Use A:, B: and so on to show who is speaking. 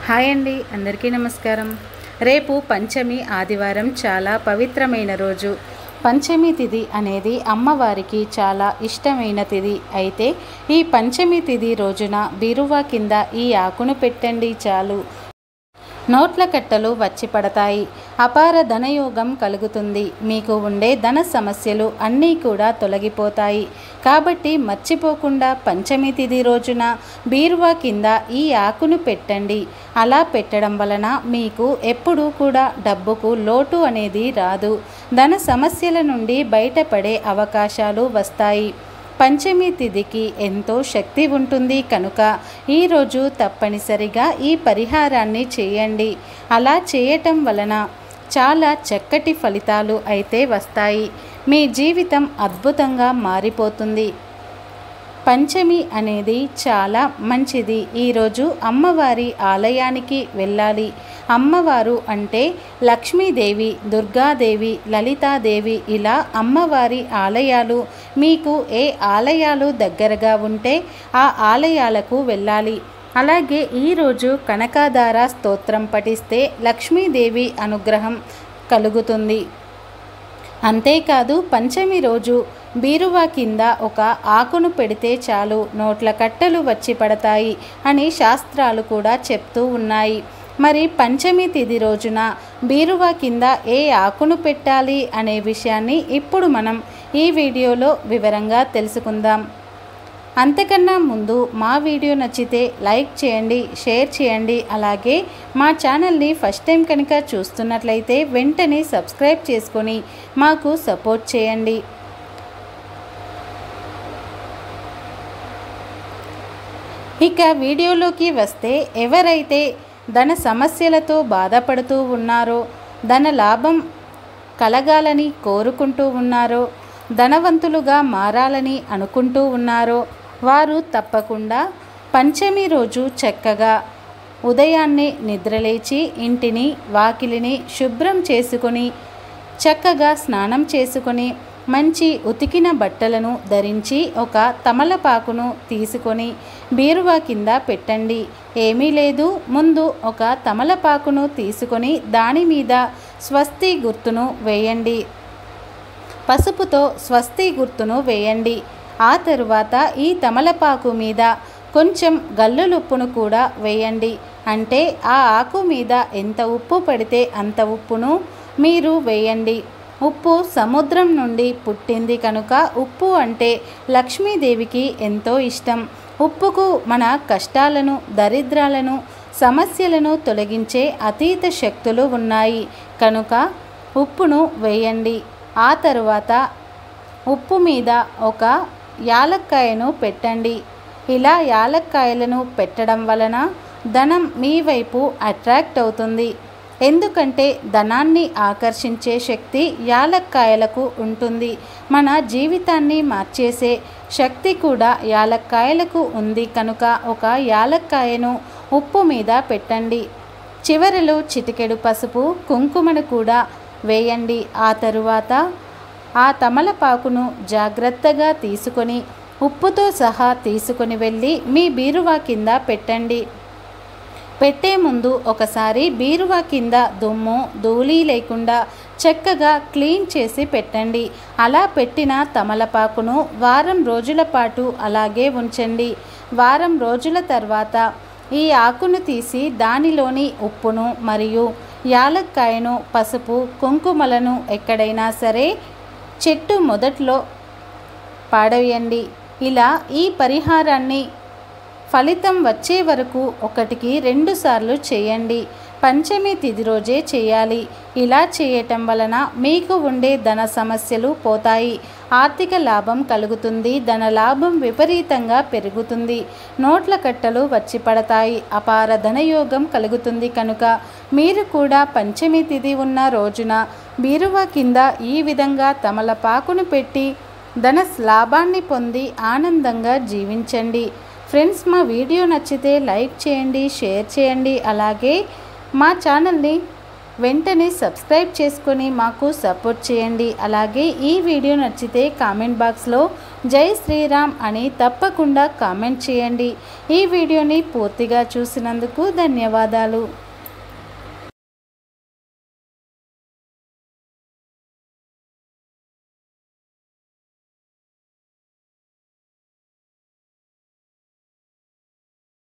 A: Hi అండి, అందరికీ నమస్కారం. రేపు పంచమి ఆదివారం, చాలా పవిత్రమైన రోజు. పంచమి తిథి అనేది అమ్మవారికి చాలా ఇష్టమైన తిథి. అయితే ఈ పంచమి తిథి రోజున బీరువా కింద ఈ ఆకును పెట్టండి చాలు. నోట్ల కట్టలు వచ్చి పడతాయి. అపార ధనయోగం కలుగుతుంది. మీకు ఉండే ధన సమస్యలు అన్నీ కూడా తొలగిపోతాయి. కాబట్టి మర్చిపోకుండా పంచమి తిథి రోజున బీరువా కింద ఈ ఆకును పెట్టండి. అలా పెట్టడం వలన మీకు ఎప్పుడూ కూడా డబ్బుకు లోటు అనేది రాదు. ధన సమస్యల నుండి బయటపడే అవకాశాలు వస్తాయి. పంచమి తిథికి ఎంతో శక్తి ఉంటుంది కనుక ఈరోజు తప్పనిసరిగా ఈ పరిహారాన్ని చేయండి. అలా చేయటం వలన చాలా చక్కటి ఫలితాలు అయితే వస్తాయి. మీ జీవితం అద్భుతంగా మారిపోతుంది. పంచమి అనేది చాలా మంచిది. ఈరోజు అమ్మవారి ఆలయానికి వెళ్ళాలి. అమ్మవారు అంటే లక్ష్మీదేవి, దుర్గాదేవి, లలితాదేవి, ఇలా అమ్మవారి ఆలయాలు మీకు ఏ ఆలయాలు దగ్గరగా ఉంటే ఆ ఆలయాలకు వెళ్ళాలి. అలాగే ఈరోజు కనకాధార స్తోత్రం పఠిస్తే లక్ష్మీదేవి అనుగ్రహం కలుగుతుంది. అంతేకాదు పంచమి రోజు బీరువా కింద ఒక ఆకును పెడితే చాలు, నోట్ల కట్టలు వచ్చి పడతాయి అని శాస్త్రాలు కూడా చెప్తూ ఉన్నాయి. మరి పంచమి తిథి రోజున బీరువా కింద ఏ ఆకును పెట్టాలి అనే విషయాన్ని ఇప్పుడు మనం ఈ వీడియోలో వివరంగా తెలుసుకుందాం. అంతకన్నా ముందు మా వీడియో నచ్చితే లైక్ చేయండి, షేర్ చేయండి. అలాగే మా ఛానల్ని ఫస్ట్ టైం కనుక చూస్తున్నట్లయితే వెంటనే సబ్స్క్రైబ్ చేసుకొని మాకు సపోర్ట్ చేయండి. ఇక వీడియోలోకి వస్తే, ఎవరైతే ధన సమస్యలతో బాధపడుతూ ఉన్నారో, ధన లాభం కలగాలని కోరుకుంటూ ఉన్నారో, ధనవంతులుగా మారాలని అనుకుంటూ ఉన్నారో వారు తప్పకుండా పంచమి రోజు చక్కగా ఉదయాన్నే నిద్రలేచి ఇంటిని వాకిలిని శుభ్రం చేసుకొని చక్కగా స్నానం చేసుకొని మంచి ఉతికిన బట్టలను ధరించి ఒక తమలపాకును తీసుకొని బీరువా కింద పెట్టండి. ఏమీ లేదు, ముందు ఒక తమలపాకును తీసుకొని దాని మీద స్వస్తి గుర్తును వేయండి. పసుపుతో స్వస్తి గుర్తును వేయండి. ఆ తరువాత ఈ తమలపాకు మీద కొంచెం గల్లులుప్పును కూడా వేయండి. అంటే ఆ ఆకు మీద ఎంత ఉప్పు పడితే అంత ఉప్పును మీరు వేయండి. ఉప్పు సముద్రం నుండి పుట్టింది కనుక ఉప్పు అంటే లక్ష్మీదేవికి ఎంతో ఇష్టం. ఉప్పుకు మన కష్టాలను, దరిద్రాలను, సమస్యలను తొలగించే అతీత శక్తులు ఉన్నాయి కనుక ఉప్పును వేయండి. ఆ తరువాత ఉప్పు మీద ఒక యాలక్కాయను పెట్టండి. ఇలా యాలక్కాయలను పెట్టడం వలన ధనం మీ వైపు అట్రాక్ట్ అవుతుంది. ఎందుకంటే ధనాన్ని ఆకర్షించే శక్తి యాలక్కాయలకు ఉంటుంది. మన జీవితాన్ని మార్చేసే శక్తి కూడా యాలక్కాయలకు ఉంది కనుక ఒక యాలక్కాయను ఉప్పు మీద పెట్టండి. చివరలో చిటికెడు పసుపు, కుంకుమను కూడా వేయండి. ఆ తరువాత ఆ తమలపాకును జాగ్రత్తగా తీసుకొని ఉప్పుతో సహా తీసుకొని వెళ్ళి మీ బీరువా కింద పెట్టండి. పెట్టే ముందు ఒకసారి బీరువా కింద దుమ్ము ధూళి లేకుండా చక్కగా క్లీన్ చేసి పెట్టండి. అలా పెట్టిన తమలపాకును వారం రోజుల పాటు అలాగే ఉంచండి. వారం రోజుల తర్వాత ఈ ఆకును తీసి దానిలోని ఉప్పును మరియు యాలక్కాయను, పసుపు, కుంకుమలను ఎక్కడైనా సరే చెట్టు మొదట్లో పాడేయండి. ఇలా ఈ పరిహారాన్ని ఫలితం వచ్చే వరకు 1కి 2 సార్లు చేయండి. పంచమి తిథి రోజే చేయాలి. ఇలా చేయటం వలన మీకు ఉండే ధన సమస్యలు పోతాయి. ఆర్థిక లాభం కలుగుతుంది. ధన లాభం విపరీతంగా పెరుగుతుంది. నోట్ల కట్టలు వచ్చి పడతాయి. అపార ధనయోగం కలుగుతుంది కనుక మీరు కూడా పంచమి తిథి ఉన్న రోజున బీరువా కింద ఈ విధంగా తమలపాకును పెట్టి ధన లాభాన్ని పొంది ఆనందంగా జీవించండి. ఫ్రెండ్స్, మా వీడియో నచ్చితే లైక్ చేయండి, షేర్ చేయండి. అలాగే మా ఛానల్ని వెంటనే సబ్స్క్రైబ్ చేసుకొని మాకు సపోర్ట్ చేయండి. అలాగే ఈ వీడియో నచ్చితే కామెంట్ బాక్స్లో జై శ్రీరామ్ అని తప్పకుండా కామెంట్ చేయండి. ఈ వీడియోని పూర్తిగా చూసినందుకు ధన్యవాదాలు.